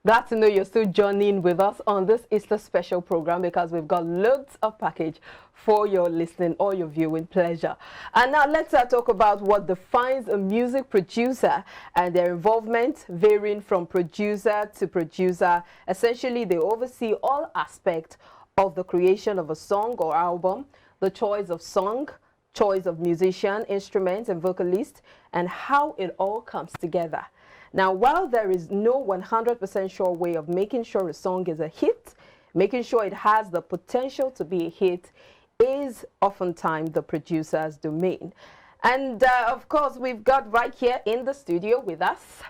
Glad to know you're still joining with us on this Easter special program because we've got loads of package for your listening or your viewing pleasure. And now let's talk about what defines a music producer and their involvement varying from producer to producer. Essentially, they oversee all aspects of the creation of a song or album, the choice of song, choice of musician, instruments, and vocalist, and how it all comes together. Now, while there is no 100% sure way of making sure a song is a hit, making sure it has the potential to be a hit is oftentimes the producer's domain. And of course, we've got right here in the studio with us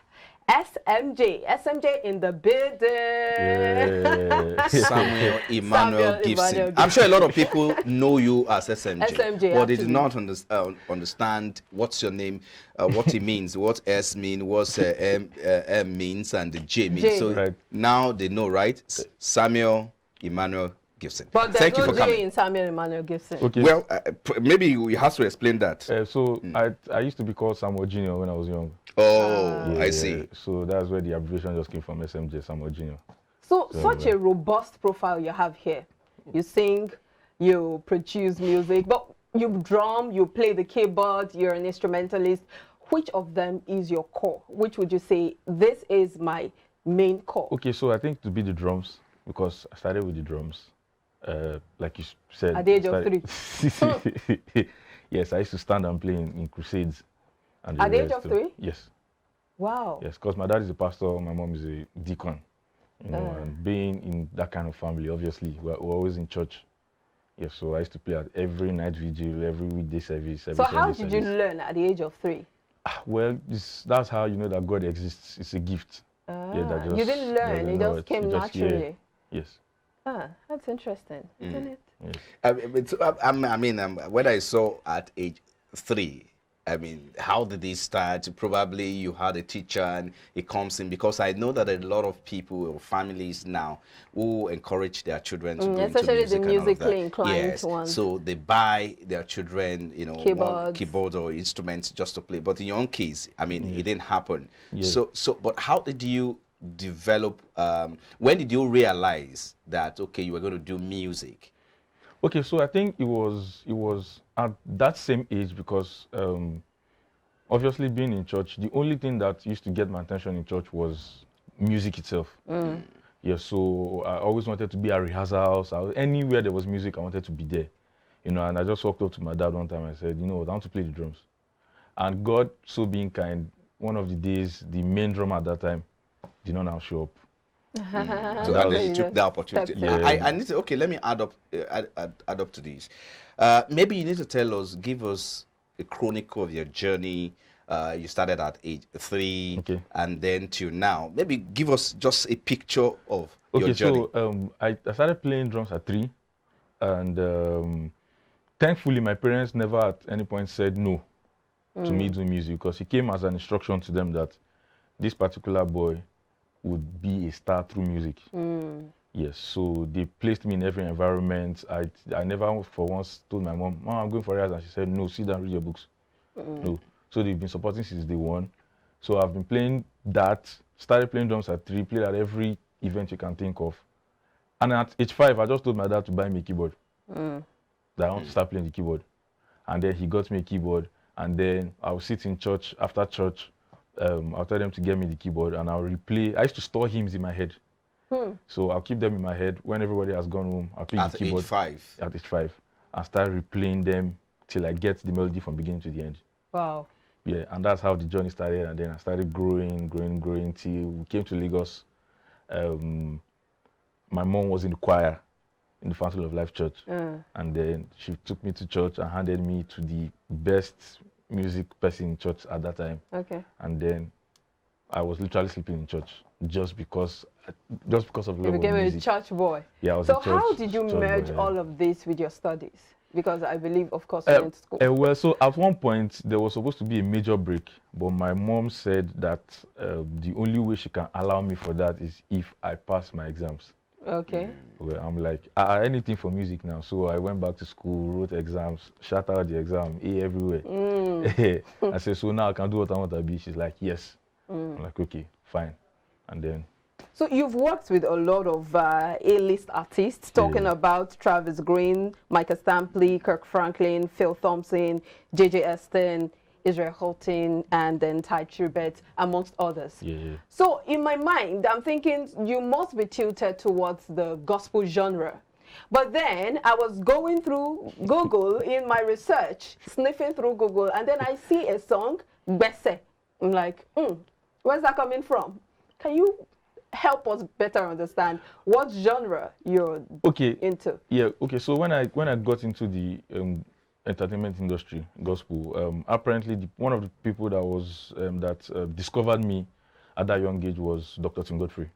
SMJ. SMJ in the building. Yeah. Samuel Emmanuel Gibson. I'm sure a lot of people know you as SMJ, but they do not understand what's your name, what it means, what S means, what M means, and the J means. So now they know, right? Samuel Emmanuel Gibson. But there's no J in Samuel Emmanuel Gibson. Okay. Well, maybe we have to explain that. I used to be called Samuel Jr. when I was young. Oh, I see. So that's where the abbreviation just came from, SMJ, Samuel Jr. So such a robust profile you have here. You sing, you produce music, but you drum, you play the keyboard, you're an instrumentalist. Which of them is your core? Which would you say, this is my main core? Okay, so I think to be the drums, because I started with the drums. Like you said. At the age of 3? Yes, I used to stand and play in crusades. At the age of 3? Yes. Wow. Yes, because my dad is a pastor, my mom is a deacon. You know, and being in that kind of family, obviously, we're always in church. Yes, so I used to play at every night vigil, every weekday service. So how did you learn at the age of 3? Well, that's how you know that God exists. It's a gift. You didn't learn, it just came naturally. Yes. That's interesting, isn't it? Yes. I mean, when I saw at age 3, I mean, how did this start? Probably you had a teacher and it comes in, because I know that a lot of people or families now who encourage their children to go into music, especially the musically inclined ones. So they buy their children, you know, keyboard or instruments just to play. But in your own case, I mean, it didn't happen. Yes. But how did you develop? When did you realize that okay, you were going to do music? Okay, so I think it was at that same age, because obviously being in church, the only thing that used to get my attention in church was music itself. Yeah, so I always wanted to be at rehearsals. Anywhere there was music, I wanted to be there. You know, and I just walked up to my dad one time and I said, you know, I want to play the drums. And God, so being kind, one of the days, the main drummer at that time did not now show up. So and then you took the opportunity. Yeah. I need to, okay, let me add up to this. Maybe you need to give us a chronicle of your journey. You started at age 3, and then till now. Maybe give us just a picture of your journey. So I started playing drums at 3, and thankfully my parents never at any point said no to me doing music, because it came as an instruction to them that this particular boy would be a star through music. Yes, so they placed me in every environment. I never for once told my mom, I'm going for rehearsal, and she said, no, sit down, read your books. No. So they've been supporting since day 1. So I've been playing that, started playing drums at 3, played at every event you can think of. And at age 5, I just told my dad to buy me a keyboard. That I want to start playing the keyboard. And then he got me a keyboard, and then I would sit in church, after church, I'll tell them to get me the keyboard, and I'll replay. I used to store hymns in my head. So I'll keep them in my head. When everybody has gone home, I'll play the keyboard. At age 5. And start replaying them till I get the melody from beginning to the end. Wow. Yeah, and that's how the journey started. And then I started growing till we came to Lagos. My mom was in the choir in the Fountain of Life Church. And then she took me to church and handed me to the best music person in church at that time. Okay. And then I was literally sleeping in church just because of the love of music. You became a church boy. Yeah, I was so a church, how did you merge all of this with your studies? Because I believe, of course, you went to school. Well, so at one point, there was supposed to be a major break, but my mom said that the only way she can allow me for that is if I pass my exams. Okay. Well, I'm like, anything for music now. So I went back to school, wrote exams, shut out the exam, A everywhere. I said, so now I can do what I want to be. She's like, yes. I'm like, okay, fine. And then So you've worked with a lot of A-list artists, talking about Travis Green, Micah Stampley, Kirk Franklin, Phil Thompson, J.J. Eston, Israel Houghton, and then Ty Tribet, amongst others. So in my mind, I'm thinking you must be tilted towards the gospel genre. But then I was going through Google in my research, sniffing through Google, and then I see a song, Besse. I'm like, where's that coming from? Can you help us better understand what genre you're into? Yeah, okay. So when I got into the entertainment industry, gospel, apparently one of the people that was discovered me at that young age was Dr. Godfrey.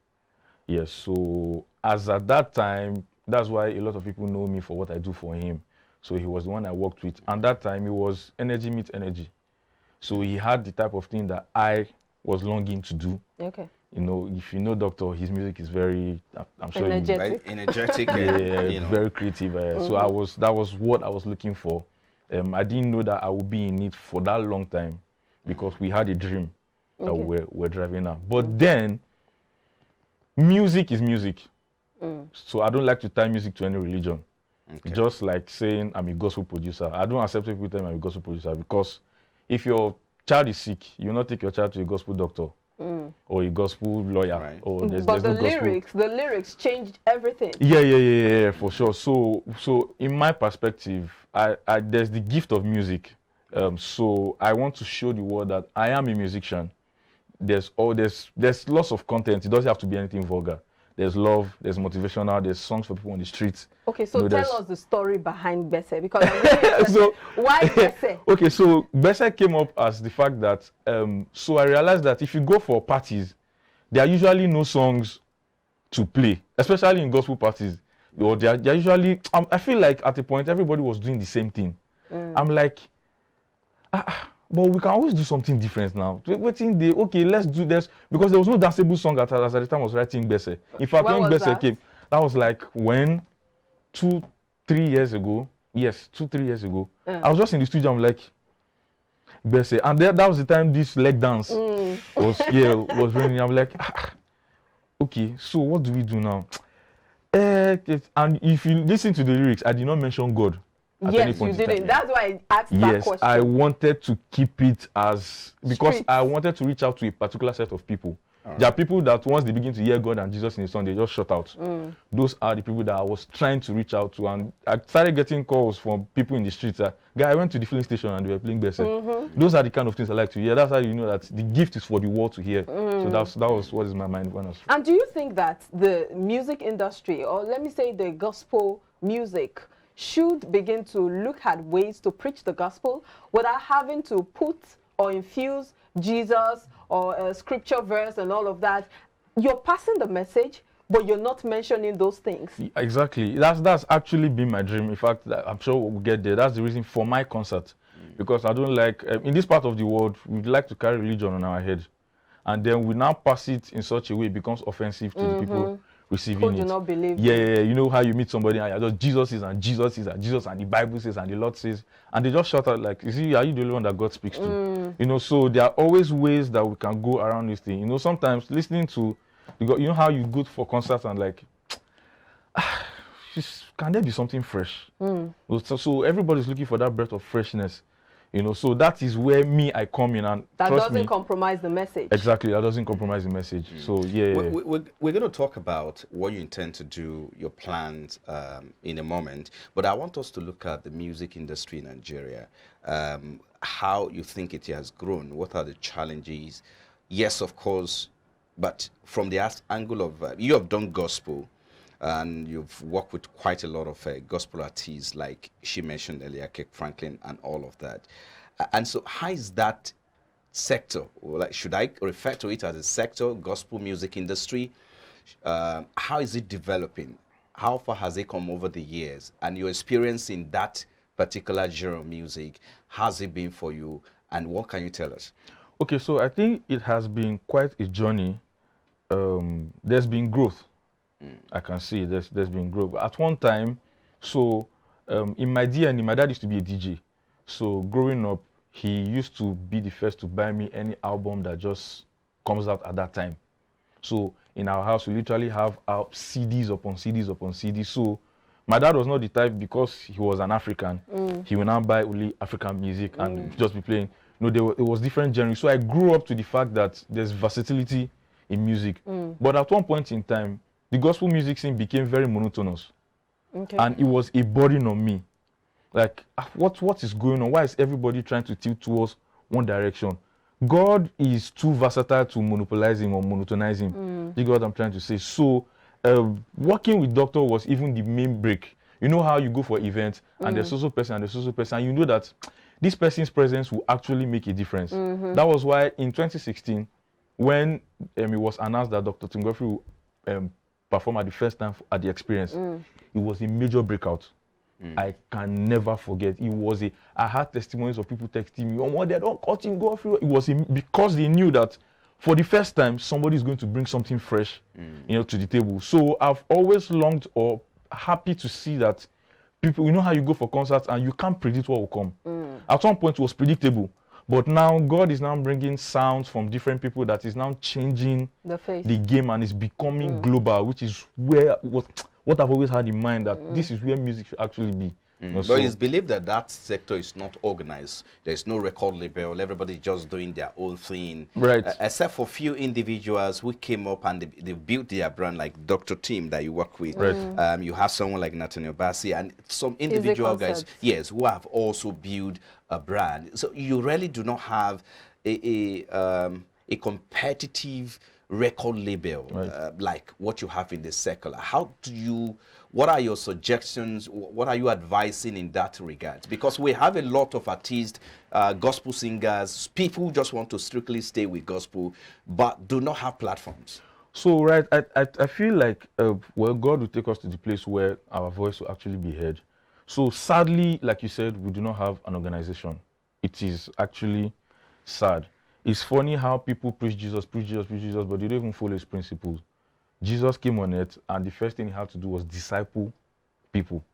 Yes, so as at that time, that's why a lot of people know me for what I do for him. So he was the one I worked with. And that time, it was energy meets energy. So he had the type of thing that I was longing to do. Okay. You know, if you know Doctor, his music is very, I'm sure energetic. Energetic, very creative. So that was what I was looking for. I didn't know that I would be in it for that long time because we had a dream that we're driving now. But then, music is music. So I don't like to tie music to any religion. Just like saying I'm a gospel producer. I don't accept people tell me I'm a gospel producer because if your child is sick, you will not take your child to a gospel doctor or a gospel lawyer. Or but the lyrics changed everything. Yeah, for sure. So in my perspective, there's the gift of music. So I want to show the world that I am a musician. There's lots of content. It doesn't have to be anything vulgar. There's love, there's motivational, there's songs for people on the streets. Okay, so tell us the story behind Besse, because I'm really so, why Besse? Okay, so Besse came up as the fact that, so I realized that if you go for parties, there are usually no songs to play, especially in gospel parties. Or they're usually, I feel like at a point, everybody was doing the same thing. I'm like, but we can always do something different now. Let's do this. Because there was no danceable song at the time I was writing Besse. In fact, when Besse came, that was like when 2-3 years ago. Yes, 2-3 years ago. I was just in the studio, I'm like, Besse. And that was the time this leg dance was raining. I'm like, okay, so what do we do now? And if you listen to the lyrics, I did not mention God. Yes, you didn't. That's why I asked that question. I wanted to keep it as, because I wanted to reach out to a particular set of people. There are people that once they begin to hear God and Jesus in the song, they just shut out. Those are the people that I was trying to reach out to. And I started getting calls from people in the streets. Guy, I went to the filling station and they were playing Besse. Those are the kind of things I like to hear. That's how you know that the gift is for the world to hear. So that was what is my mind when I was. And do you think that the music industry, or let me say the gospel music, should begin to look at ways to preach the gospel without having to put or infuse Jesus or a scripture verse and all of that? You're passing the message, but you're not mentioning those things. Exactly. That's actually been my dream. In fact, I'm sure we'll get there. That's the reason for my concert. Because I don't like, in this part of the world, we like to carry religion on our head. And then we now pass it in such a way it becomes offensive to the people receiving it. Do not believe. Yeah, you know how you meet somebody and you're just Jesus is and Jesus is and Jesus and the Bible says and the Lord says, and they just shout out like, you see, are you the only one that God speaks to? You know, so there are always ways that we can go around this thing. You know, sometimes listening to, you know how you go for concerts and like, can there be something fresh? So everybody's looking for that breath of freshness. You know, so that is where I come in, and that doesn't compromise the message. Exactly, that doesn't compromise the message. So yeah, we're going to talk about what you intend to do, your plans in a moment. But I want us to look at the music industry in Nigeria, how you think it has grown. What are the challenges? Yes, of course, but from the angle of you have done gospel. And you've worked with quite a lot of gospel artists, like she mentioned earlier, Kirk Franklin and all of that. And so how is that sector, or like, should I refer to it as a sector, gospel music industry? How is it developing? How far has it come over the years? And your experience in that particular genre of music, how's it been for you? And what can you tell us? Okay, so I think it has been quite a journey. There's been growth. I can see there's been growth. At one time, so in my DNA, my dad used to be a DJ. So growing up, he used to be the first to buy me any album that just comes out at that time. So in our house, we literally have our CDs upon CDs upon CDs. So my dad was not the type, because he was an African, he will now buy only African music and just be playing. No, it was different genres. So I grew up to the fact that there's versatility in music. But at one point in time, the gospel music scene became very monotonous. Okay. And it was a burden on me. Like, what is going on? Why is everybody trying to tilt towards one direction? God is too versatile to monopolize him or monotonize him. You get what I'm trying to say? So working with Doctor was even the main break. You know how you go for events and there's also person and there's also person, and you know that this person's presence will actually make a difference. That was why in 2016, when it was announced that Dr. Tim Godfrey will perform at the first time at the Experience, it was a major breakout. I can never forget. I had testimonies of people texting me, "Oh, they don't cut him Godfrey." It was because they knew that for the first time somebody is going to bring something fresh, to the table. So I've always longed or happy to see that people, you know how you go for concerts and you can't predict what will come. At one point it was predictable, but now God is now bringing sounds from different people that is now changing the game, and is becoming global, which is what I've always had in mind, that this is where music should actually be. But it's believed that that sector is not organized. There's no record label. Everybody's just doing their own thing. Right. Except for few individuals who came up and they built their brand, like Dr. Tim that you work with. Right. You have someone like Nathaniel Besse and some individual guys, yes, who have also built a brand. So you really do not have a competitive record label like what you have in the secular. What are your suggestions? What are you advising in that regard? Because we have a lot of artists, gospel singers, people who just want to strictly stay with gospel, but do not have platforms. So, right, I feel like, God will take us to the place where our voice will actually be heard. So, sadly, like you said, we do not have an organization. It is actually sad. It's funny how people preach Jesus, but they don't even follow his principles. Jesus came on earth, and the first thing he had to do was disciple people.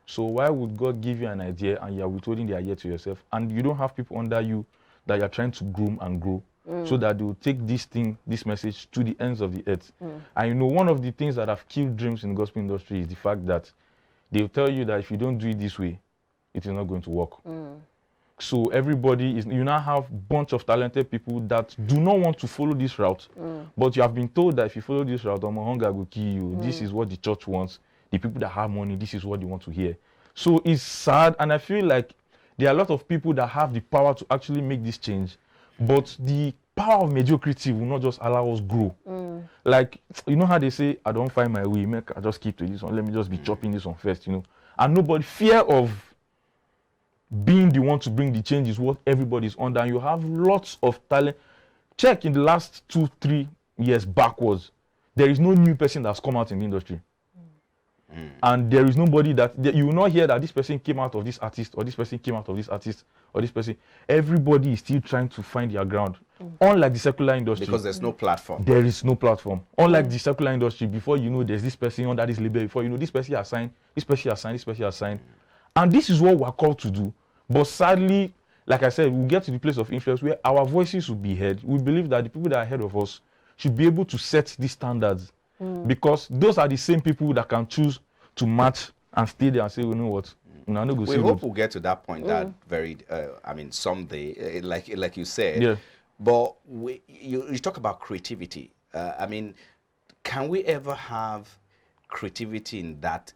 So why would God give you an idea and you're withholding the idea to yourself, and you don't have people under you that you're trying to groom and grow so that they will take this message to the ends of the earth? And one of the things that have killed dreams in the gospel industry is the fact that they'll tell you that if you don't do it this way, it is not going to work. So you now have a bunch of talented people that do not want to follow this route, but you have been told that if you follow this route, hunger will kill you. This is what the church wants. The people that have money, this is what they want to hear. So it's sad, and I feel like there are a lot of people that have the power to actually make this change, but the power of mediocrity will not just allow us grow. Like, you know how they say, I don't find my way, I just keep to this one, let me just be chopping this one first, and fear of being the one to bring the change is what everybody's under. And you have lots of talent. Check in the last 2-3 years backwards, there is no new person that's come out in the industry. And there is nobody that you will not hear that this person came out of this artist, or this person came out of this artist, or this person. Everybody is still trying to find their ground. Unlike the secular industry, because there's no platform. There is no platform. Unlike the secular industry, before you know there's this person under this label, before you know this person has signed, this person has signed, this person has signed. And this is what we're called to do. But sadly, like I said, we'll get to the place of influence where our voices will be heard. We believe that the people that are ahead of us should be able to set these standards, because those are the same people that can choose to match and stay there and say, you know what, we hope we'll get to that point that someday, like you said. Yeah. But you talk about creativity. Can we ever have creativity in that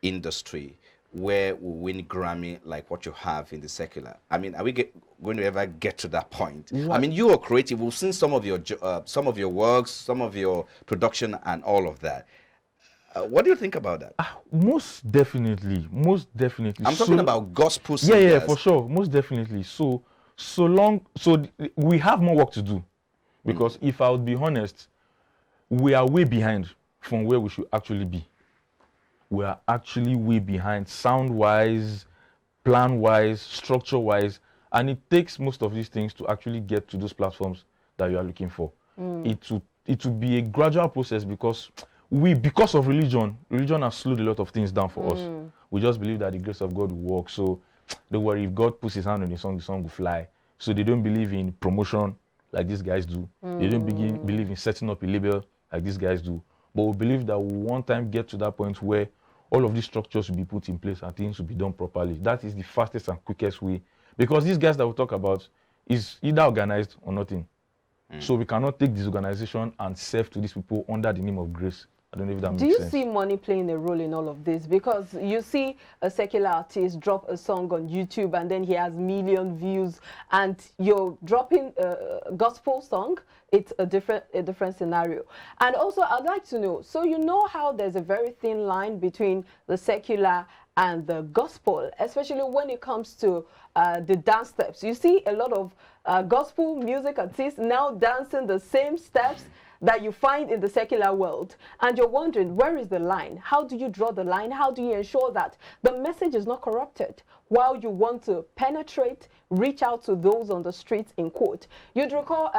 industry where we win Grammy like what you have in the secular? Are we going to ever get to that point? What? You are creative. We've seen some of your works, some of your production, and all of that. What do you think about that? Most definitely. I'm talking about gospel singers. Yeah, for sure. Most definitely. So we have more work to do, because if I would be honest, we are way behind from where we should actually be. We are actually way behind, sound-wise, plan-wise, structure-wise, and it takes most of these things to actually get to those platforms that you are looking for. It will be a gradual process, because of religion has slowed a lot of things down for us. We just believe that the grace of God will work. So don't worry, if God puts his hand on the song will fly. So they don't believe in promotion like these guys do. They don't believe in setting up a label like these guys do. But we believe that we'll one time get to that point where all of these structures will be put in place and things will be done properly. That is the fastest and quickest way. Because these guys that we talk about is either organized or nothing. So we cannot take this organization and serve to these people under the name of grace. I don't know if that makes sense. Do you see money playing a role in all of this? Because you see a secular artist drop a song on YouTube and then he has million views, and you're dropping a gospel song, it's a different scenario. And also, I'd like to know, so you know how there's a very thin line between the secular and the gospel, especially when it comes to the dance steps. You see a lot of gospel music artists now dancing the same steps that you find in the secular world, and you're wondering, where is the line? How do you draw the line? How do you ensure that the message is not corrupted while you want to penetrate, reach out to those on the streets, in quote? You'd recall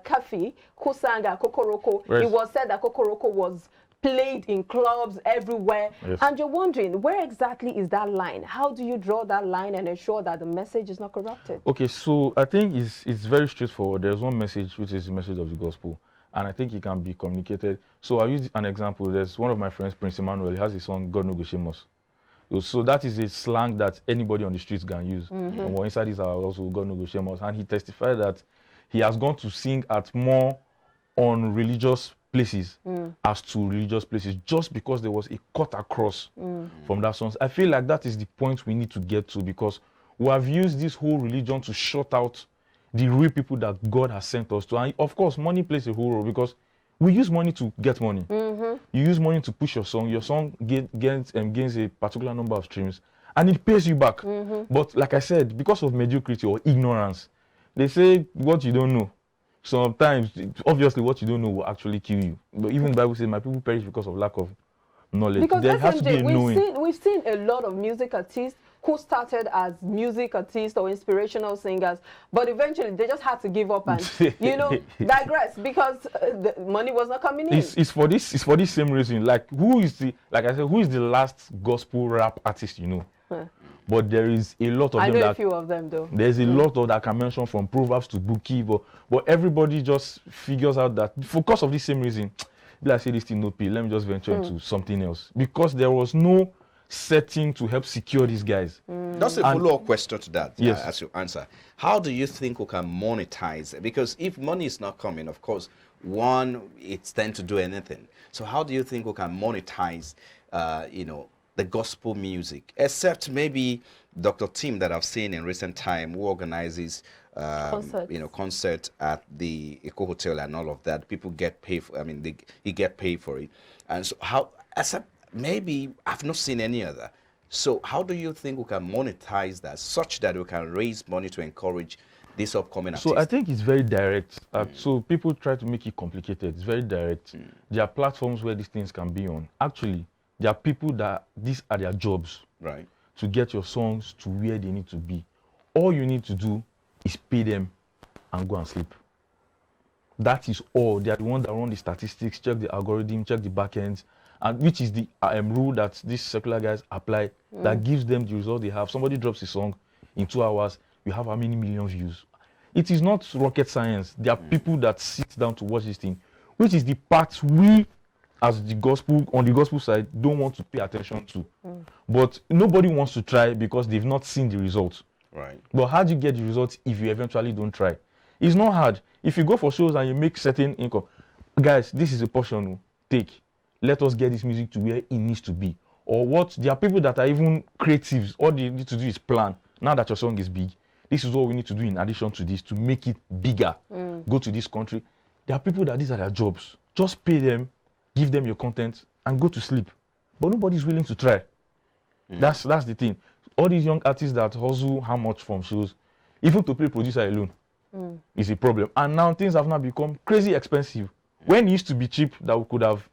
Kafi, who sang Kokoroko. Yes. It was said that Kokoroko was played in clubs everywhere. Yes. And you're wondering, where exactly is that line? How do you draw that line and ensure that the message is not corrupted? Okay, so I think it's very straightforward. There's one message, which is the message of the gospel, and I think it can be communicated. So I'll use an example. There's one of my friends, Prince Emmanuel, he has a song, God No Go Shame Us. So that is a slang that anybody on the streets can use. And we're inside his house, also God No Go Shame Us. And he testified that he has gone to sing at more on religious places as to religious places, just because there was a cut across from that song. I feel like that is the point we need to get to, because we have used this whole religion to shut out the real people that God has sent us to. And of course, money plays a whole role, because we use money to get money. You use money to push your song gains a particular number of streams, and it pays you back. But like I said, because of mediocrity or ignorance, they say what you don't know. Sometimes, obviously, what you don't know will actually kill you. But even the Bible says, my people perish because of lack of knowledge. Because there has to be a knowing. We've seen a lot of music artists who started as music artists or inspirational singers, but eventually they just had to give up and, digress, because the money was not coming in. It's for this same reason. Like who is the last gospel rap artist you know? But there is a lot of them. I know a few of them though. There's a lot of that I can mention, from Proverbs to Buki, but everybody just figures out that because of this same reason, like say this thing no pay, let me just venture into something else, because there was no setting to help secure these guys. That's a follow-up question to that. Yes. As you answer, how do you think we can monetize it? Because if money is not coming, of course, it's tend to do anything. So how do you think we can monetize, the gospel music, except maybe Dr. Tim that I've seen in recent time, who organizes concert at the Eco Hotel and all of that. People get paid for. He get paid for it. And so maybe I've not seen any other. So how do you think we can monetize that, such that we can raise money to encourage this upcoming artist? So I think it's very direct. So people try to make it complicated. It's very direct. There are platforms where these things can be on. Actually, there are people that these are their jobs, right, to get your songs to where they need to be. All you need to do is pay them and go and sleep. That is all. They are the ones that run the statistics, check the algorithm, check the backends, and which is the rule that these secular guys apply that gives them the result they have. Somebody drops a song in 2 hours, you have how many million views? It is not rocket science. There are people that sit down to watch this thing, which is the part we, as the gospel, on the gospel side, don't want to pay attention to. But nobody wants to try because they've not seen the results. Right. But how do you get the results if you eventually don't try? It's not hard. If you go for shows and you make certain income, guys, this is a portion. Take. Let us get this music to where it needs to be. Or what? There are people that are even creatives. All they need to do is plan. Now that your song is big, this is what we need to do in addition to this to make it bigger. Go to this country. There are people that these are their jobs. Just pay them, give them your content, and go to sleep. But nobody's willing to try. That's the thing. All these young artists that hustle how much from shows, even to play producer alone, is a problem. And now things have now become crazy expensive. When it used to be cheap, that we could have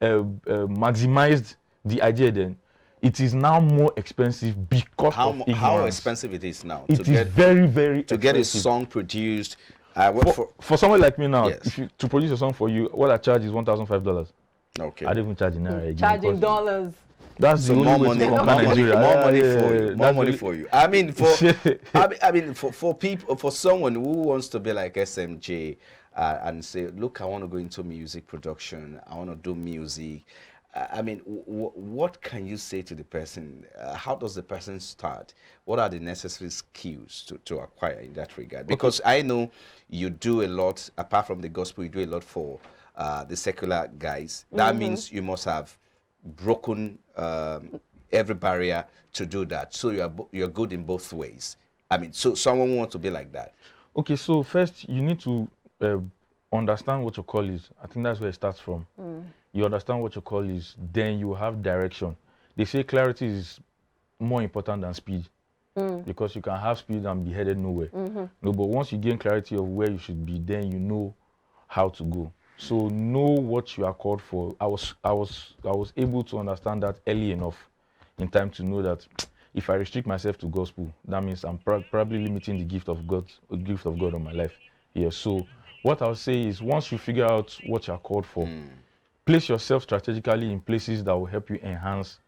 maximized the idea then, it is now more expensive because of ignorance. How expensive it is now? It is very, very expensive. To get a song produced. For someone like me now, yes, to produce a song for you, what I charge is $1,500. Okay. I don't even charge in Naira again. Charging dollars. That's the only way to conquer Nigeria. More money for you. For people, for someone who wants to be like SMJ and say, look, I want to go into music production, I want to do music. I mean, what can you say to the person? How does the person start? What are the necessary skills to acquire in that regard? Because I know you do a lot, apart from the gospel, you do a lot for the secular guys. That means you must have broken every barrier to do that. So you're good in both ways. I mean, so someone wants to be like that. Okay, so first you need to understand what your call is. I think that's where it starts from. You understand what your call is, then you have direction. They say clarity is more important than speed, because you can have speed and be headed nowhere. No, but once you gain clarity of where you should be, then you know how to go. So know what you are called for. I was able to understand that early enough in time to know that if I restrict myself to gospel, that means I'm probably limiting the gift of God on my life. Yeah. So what I'll say is, once you figure out what you're called for, place yourself strategically in places that will help you enhance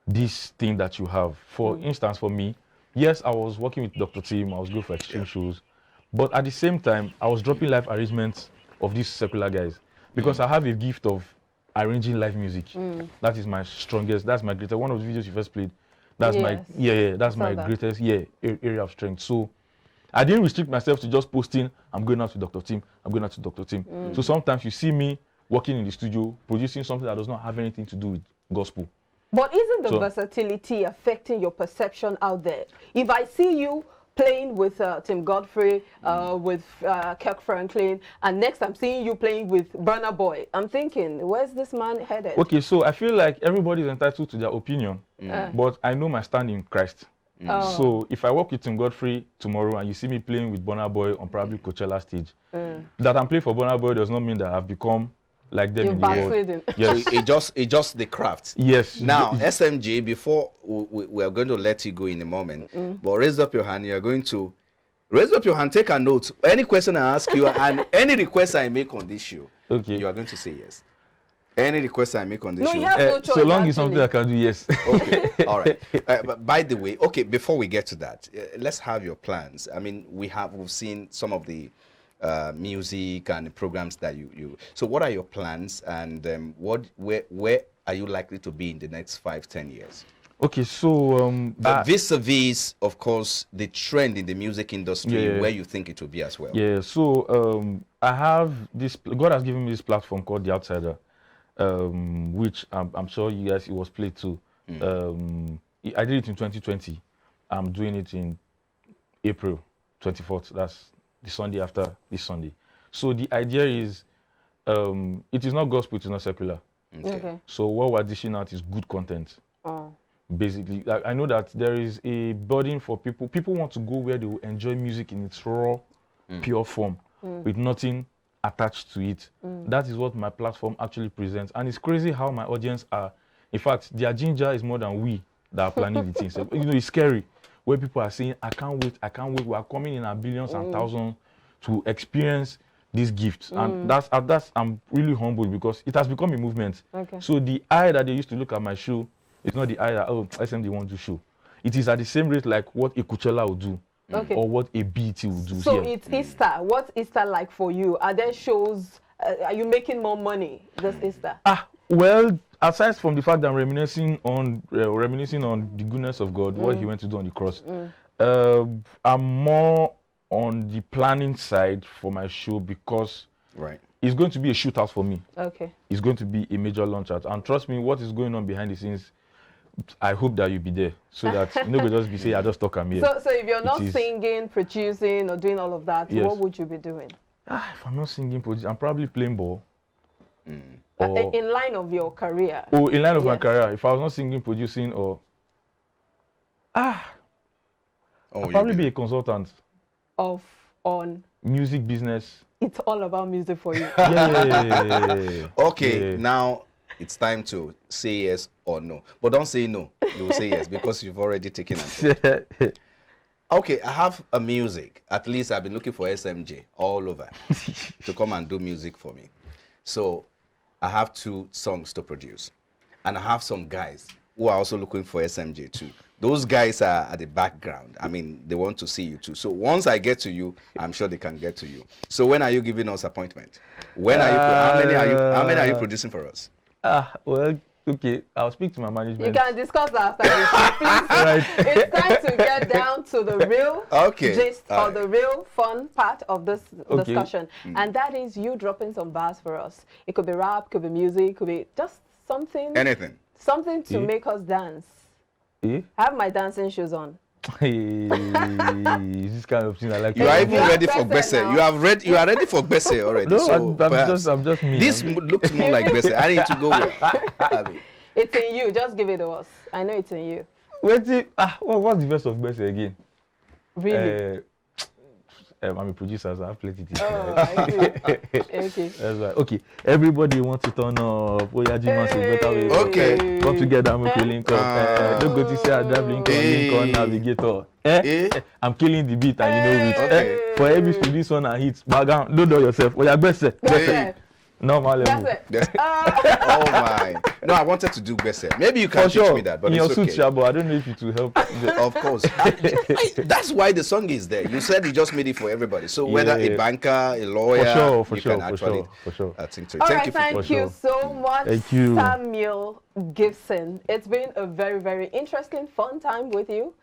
this thing that you have. For instance, for me, yes, I was working with Dr. Tim, I was going for extreme shows, but at the same time, I was dropping live arrangements of these secular guys, because I have a gift of arranging live music. That is my strongest, that's my greatest, one of the videos you first played, that's that's my greatest area of strength. So I didn't restrict myself to just posting, I'm going out to Dr. Tim, I'm going out to Dr. Tim. So sometimes you see me working in the studio, producing something that does not have anything to do with gospel. But isn't the versatility affecting your perception out there? If I see you playing with Tim Godfrey, with Kirk Franklin, and next I'm seeing you playing with Burna Boy, I'm thinking, where's this man headed? Okay, so I feel like everybody is entitled to their opinion, but I know my stand in Christ. So if I work with Tim Godfrey tomorrow and you see me playing with Burna Boy on probably Coachella stage, that I'm playing for Burna Boy does not mean that I've become like them in the world. Yes. So it just the craft. Yes. Now, SMJ, before we are going to let you go in a moment, but raise up your hand. You are going to raise up your hand, take a note. Any question I ask you and any request I make on this show, you are going to say yes. Any request I make on this show, you have no choice, so long as something I can do, yes. Okay, all right. But by the way, okay, before we get to that, let's have your plans. I mean, we've seen some of the music and the programs that you. So what are your plans, and where are you likely to be in the next 5-10 years? Okay, so vis-a-vis, of course, the trend in the music industry, where you think it will be as well. Yeah, so I have this. God has given me this platform called The Outsider, which I'm sure you guys, it was played too. I did it in 2020. I'm doing it in April 24th. That's the Sunday after this Sunday. So the idea is, it is not gospel, it is not secular. Okay. So what we're dishing out is good content. Basically, I know that there is a burden for people. People want to go where they will enjoy music in its raw, pure form, with nothing attached to it. That is what my platform actually presents. And it's crazy how my audience are. In fact, their ginger is more than we that are planning the things. You know, it's scary where people are saying, I can't wait. We are coming in at billions and thousands to experience this gift. And that's I'm really humbled, because it has become a movement. Okay. So the eye that they used to look at my show, it's not the eye that, oh, SMD want to show. It is at the same rate like what a Coachella would do, or what a BET would do. So it's Easter. What's Easter like for you? Are there shows? Are you making more money this Easter? Well, aside from the fact that I'm reminiscing on the goodness of God, what He went to do on the cross, I'm more on the planning side for my show, because it's going to be a shootout for me. Okay. It's going to be a major launch out, and trust me, what is going on behind the scenes, I hope that you'll be there, so that nobody just be saying, I just talk, I'm here. So if you're not singing, producing, or doing all of that, what would you be doing? If I'm not singing, producing, I'm probably playing ball. In line of your career? Oh, in line of my career. If I was not singing, producing, or I'll probably be a consultant. On music business. It's all about music for you. Okay, now it's time to say yes or no. But don't say no. You will say yes, because you've already taken it. Okay, I have a music. At least I've been looking for SMJ all over to come and do music for me. So I have 2 songs to produce. And I have some guys who are also looking for SMJ too. Those guys are at the background. I mean, they want to see you too. So once I get to you, I'm sure they can get to you. So when are you giving us appointment? When are you? How many are you producing for us? Well, okay, I'll speak to my management. You can discuss that after this. Right. It's time to get down to the real gist or the real fun part of this discussion. And that is you dropping some bars for us. It could be rap, could be music, could be just something. Anything. Something to make us dance. I have my dancing shoes on. Hey, this kind of thing I like. You are even ready for Besse. You are ready for Besse already. No, so I'm just me. This looks more like Besse. I need to go with. It's in you. Just give it to us. I know it's in you. What's the verse of Besse again? Really? I'm a producer, so I have plenty to Oh, I see. Okay. That's right. Okay. Everybody wants to turn up. Oh, yeah, Jim better way. Okay. Come together, make link up. Don't go to say I drive Lincoln Navigator. I'm killing the beat and you know it. Okay. For every this one and hits. Background. Don't do yourself. Oh, yeah, Besse. Normal level. Oh my! No, I wanted to do Besse. Maybe you can teach me that, but in it's your okay. suit, Shabo, I don't know if it will help. Of course. That's why the song is there. You said you just made it for everybody. So whether a banker, a lawyer, for sure. All right, thank you so much, Samuel Gibson. It's been a very, very interesting, fun time with you.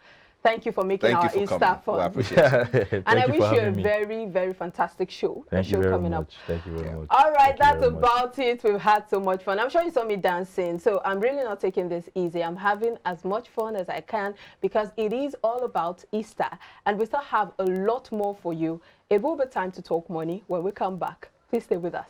Thank you for making our Easter fun. Well, I appreciate it. And I wish you a very, very fantastic show. Thank you very much. Thank you very much. All right, that's about it. We've had so much fun. I'm sure you saw me dancing, so I'm really not taking this easy. I'm having as much fun as I can because it is all about Easter. And we still have a lot more for you. It will be time to talk money when we come back. Please stay with us.